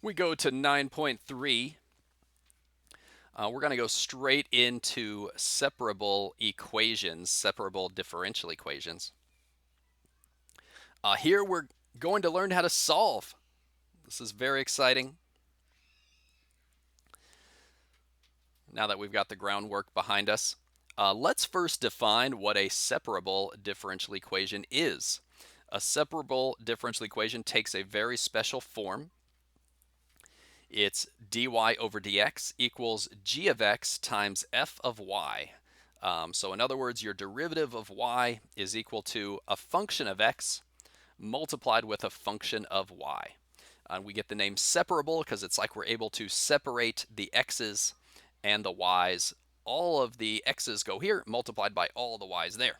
We go to 9.3. We're going to go straight into separable equations, separable differential equations. Here we're going to learn how to solve. This is very exciting. Now that we've got the groundwork behind us, let's first define what a separable differential equation is. A separable differential equation takes a very special form. It's dy over dx equals g of x times f of y. So in other words, your derivative of y is equal to a function of x multiplied with a function of y. We get the name separable because it's like we're able to separate the x's and the y's. All of the x's go here, multiplied by all the y's there.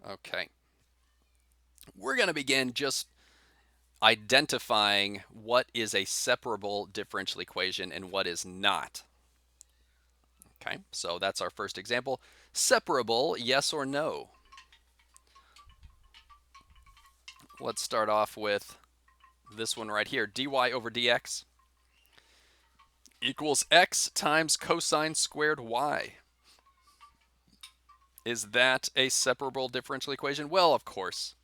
Okay. We're going to begin just identifying what is a separable differential equation and what is not. Okay, so that's our first example. Separable, yes or no? Let's start off with this one right here. dy over dx equals x times cosine squared y. Is that a separable differential equation? Well, of course.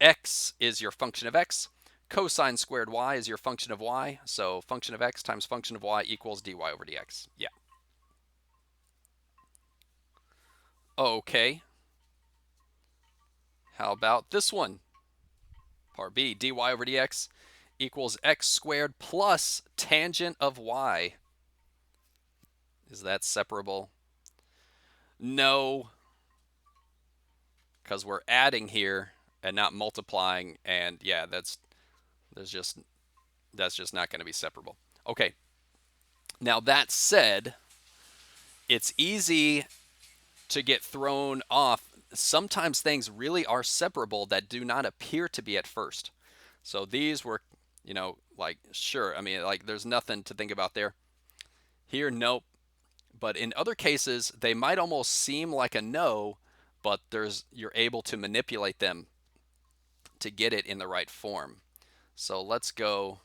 X is your function of x. Cosine squared y is your function of y. So function of x times function of y equals dy over dx. Yeah. Okay. How about this one? Part B, dy over dx equals x squared plus tangent of y. Is that separable? No, because we're adding here and not multiplying, and yeah, that's just not going to be separable. Okay. Now that said, it's easy to get thrown off. Sometimes things really are separable that do not appear to be at first. So these were, like, sure, I mean, like, there's nothing to think about there. Here, nope. But in other cases, they might almost seem like a no, but you're able to manipulate them to get it in the right form. So let's go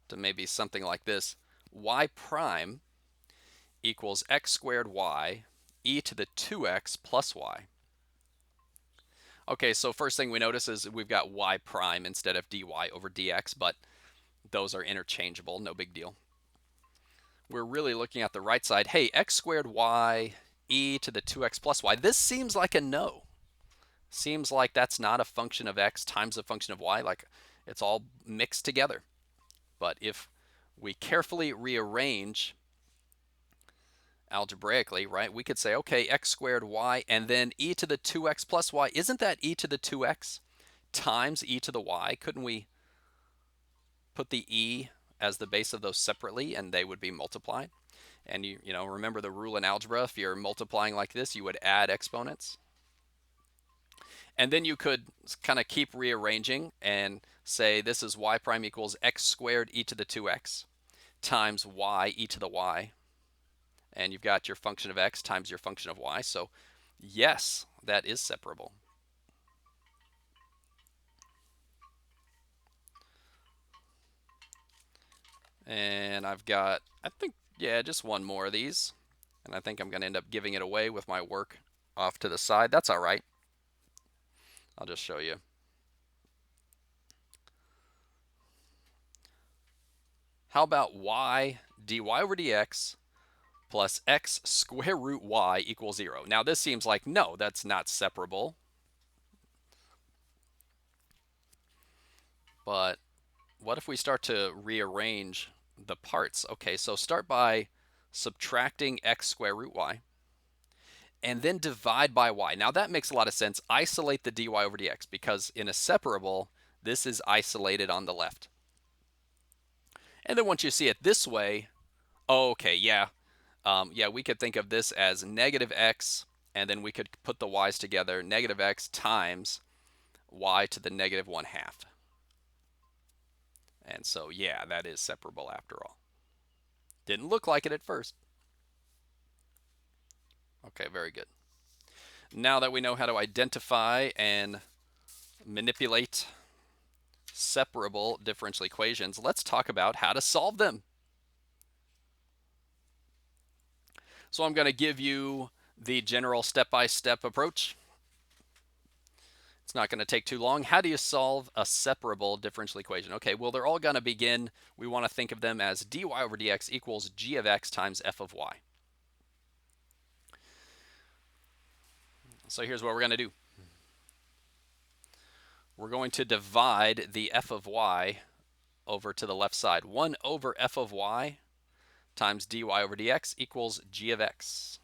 to maybe something like this. Y prime equals x squared y e to the 2x plus y. Okay, so first thing we notice is we've got y prime instead of dy over dx, but those are interchangeable, no big deal. We're really looking at the right side. Hey, x squared y e to the 2x plus y. This seems like a no. Seems like that's not a function of x times a function of y, like it's all mixed together. But if we carefully rearrange algebraically, right, we could say, okay, x squared y and then e to the 2x plus y. Isn't that e to the 2x times e to the y? Couldn't we put the e as the base of those separately and they would be multiplied? And you remember the rule in algebra, if you're multiplying like this, you would add exponents. And then you could kind of keep rearranging and say this is y prime equals x squared e to the 2x times y e to the y. And you've got your function of x times your function of y. So yes, that is separable. And I've got, I think, yeah, just one more of these. And I think I'm going to end up giving it away with my work off to the side. That's all right. I'll just show you. How about y dy over dx plus x square root y equals 0? Now this seems like, no, that's not separable. But what if we start to rearrange the parts? Okay, so start by subtracting x square root y and then divide by y. Now that makes a lot of sense. Isolate the dy over dx because in a separable, this is isolated on the left. And then once you see it this way, oh, okay, yeah. Yeah, we could think of this as negative x, and then we could put the y's together, negative x times y to the negative 1/2. And so, yeah, that is separable after all. Didn't look like it at first. Okay, very good. Now that we know how to identify and manipulate separable differential equations, let's talk about how to solve them. So I'm going to give you the general step-by-step approach. It's not going to take too long. How do you solve a separable differential equation? Okay, well, they're all going to begin, we want to think of them as dy over dx equals g of x times f of y. So here's what we're going to do. We're going to divide the f of y over to the left side. 1 over f of y times dy over dx equals g of x.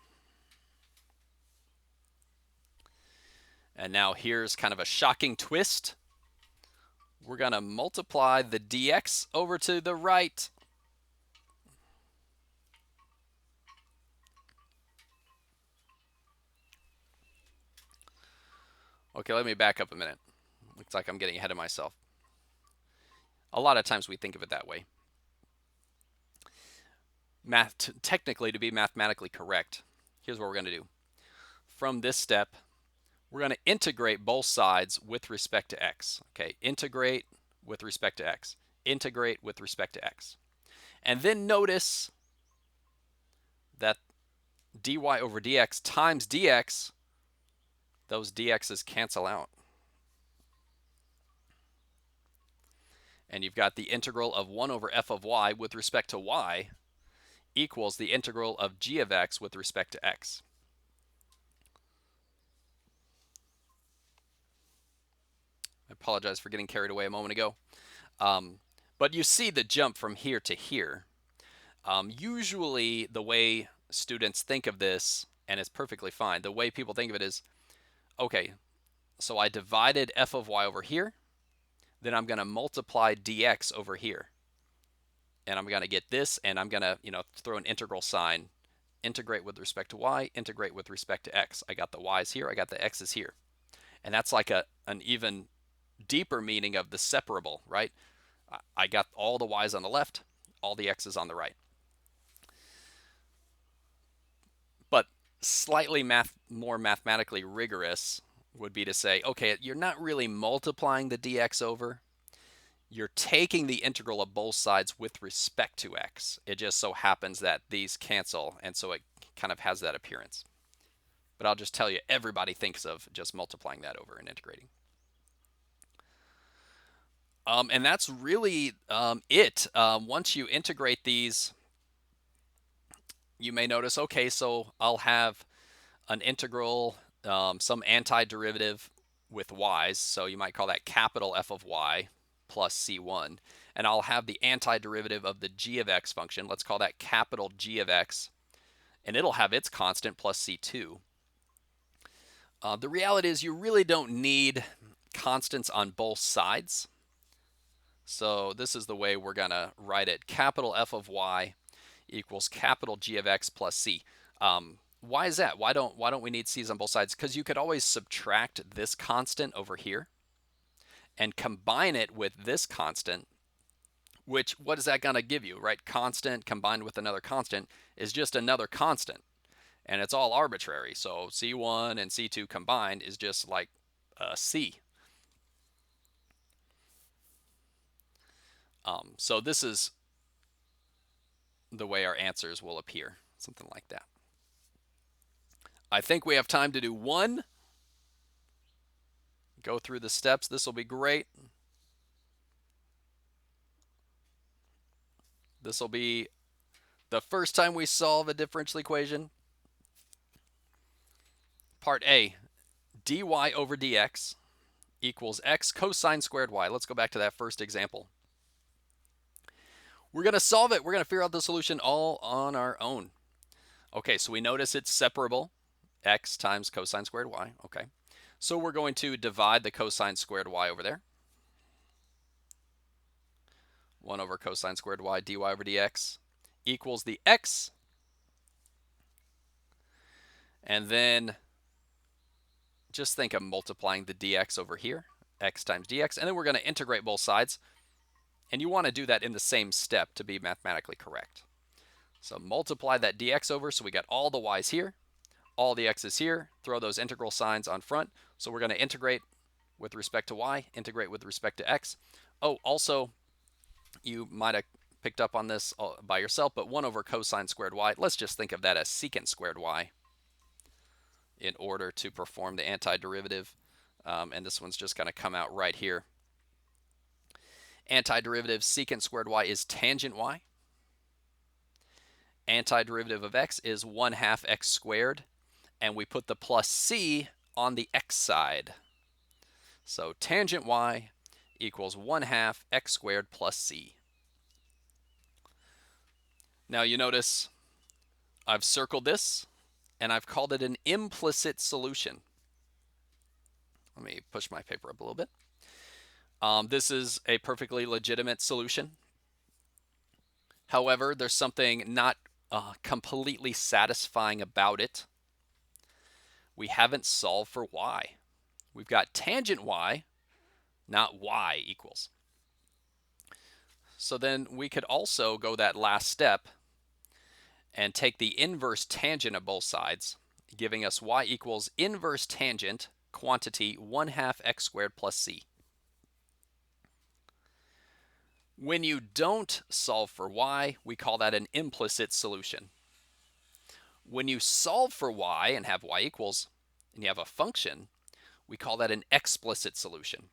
And now here's kind of a shocking twist. We're going to multiply the dx over to the right. Okay, let me back up a minute. Looks like I'm getting ahead of myself. A lot of times we think of it that way. Technically, to be mathematically correct, here's what we're going to do. From this step, we're going to integrate both sides with respect to x. Okay, integrate with respect to x. Integrate with respect to x. And then notice that dy over dx times dx, those dx's cancel out. And you've got the integral of 1 over f of y with respect to y equals the integral of g of x with respect to x. I apologize for getting carried away a moment ago. But you see the jump from here to here. Usually the way students think of this, and it's perfectly fine, the way people think of it is, okay, so I divided f of y over here, then I'm going to multiply dx over here. And I'm going to get this, and I'm going to, throw an integral sign. Integrate with respect to y, integrate with respect to x. I got the y's here, I got the x's here. And that's like an even deeper meaning of the separable, right? I got all the y's on the left, all the x's on the right. But slightly more mathematically rigorous would be to say, okay, you're not really multiplying the dx over. You're taking the integral of both sides with respect to x. It just so happens that these cancel, and so it kind of has that appearance. But I'll just tell you, everybody thinks of just multiplying that over and integrating. And that's really it. Once you integrate these, you may notice, okay, so I'll have an integral, some antiderivative with y's. So you might call that capital F of y plus c1. And I'll have the antiderivative of the g of x function. Let's call that capital G of x. And it'll have its constant plus c2. The reality is you really don't need constants on both sides. So this is the way we're going to write it. Capital F of y equals capital G of x plus c. Why is that? Why don't we need c's on both sides? Because you could always subtract this constant over here and combine it with this constant, which, what is that going to give you, right? Constant combined with another constant is just another constant, and it's all arbitrary. So c1 and c2 combined is just like c. So this is the way our answers will appear, something like that. I think we have time to do one. Go through the steps. This will be great. This will be the first time we solve a differential equation. Part A, dy over dx equals x cosine squared y. Let's go back to that first example. We're going to solve it. We're going to figure out the solution all on our own. Okay, so we notice it's separable, x times cosine squared y. Okay, so we're going to divide the cosine squared y over there. 1 over cosine squared y dy over dx equals the x. And then just think of multiplying the dx over here, x times dx, and then we're going to integrate both sides. And you want to do that in the same step to be mathematically correct. So multiply that dx over, so we got all the y's here, all the x's here, throw those integral signs on front. So we're going to integrate with respect to y, integrate with respect to x. Oh, also, you might have picked up on this by yourself, but 1 over cosine squared y, let's just think of that as secant squared y in order to perform the antiderivative. And this one's just going to come out right here. Antiderivative secant squared y is tangent y. Antiderivative of x is 1/2 x squared. And we put the plus c on the x side. So tangent y equals 1/2 x squared plus c. Now you notice I've circled this and I've called it an implicit solution. Let me push my paper up a little bit. This is a perfectly legitimate solution. However, there's something not completely satisfying about it. We haven't solved for y. We've got tangent y, not y equals. So then we could also go that last step and take the inverse tangent of both sides, giving us y equals inverse tangent quantity 1/2 x squared plus c. When you don't solve for y, we call that an implicit solution. When you solve for y and have y equals, and you have a function, we call that an explicit solution.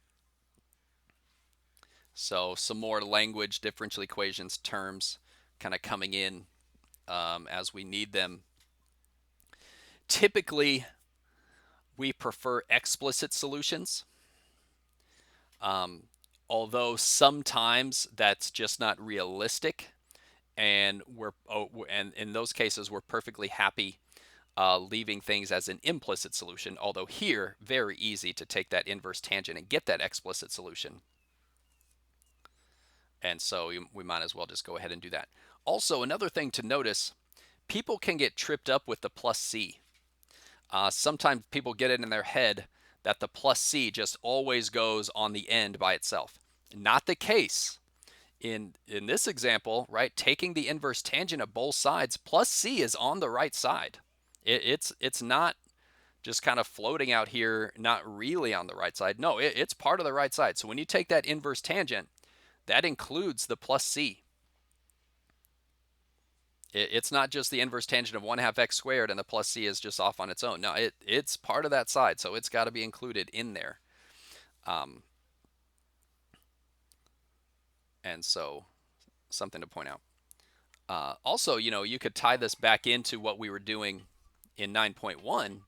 So some more language differential equations terms kind of coming in as we need them. Typically, we prefer explicit solutions, although sometimes that's just not realistic, and in those cases we're perfectly happy leaving things as an implicit solution. Although here, very easy to take that inverse tangent and get that explicit solution. And so we might as well just go ahead and do that. Also, another thing to notice, people can get tripped up with the plus c. Sometimes people get it in their head that the plus c just always goes on the end by itself. Not the case. In this example, right, taking the inverse tangent of both sides, plus c is on the right side. It's not just kind of floating out here, not really on the right side. No, it's part of the right side. So when you take that inverse tangent, that includes the plus c. It's not just the inverse tangent of 1/2 x squared and the plus c is just off on its own. No, it's part of that side, so it's got to be included in there. And so, something to point out. Also, you could tie this back into what we were doing in 9.1,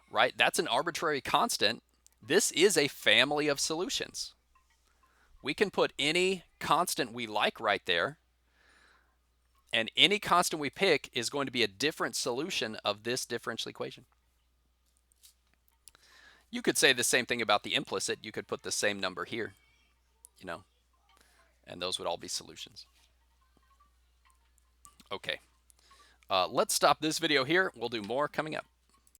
right? That's an arbitrary constant. This is a family of solutions. We can put any constant we like right there, and any constant we pick is going to be a different solution of this differential equation. You could say the same thing about the implicit. You could put the same number here, and those would all be solutions. Okay, let's stop this video here. We'll do more coming up.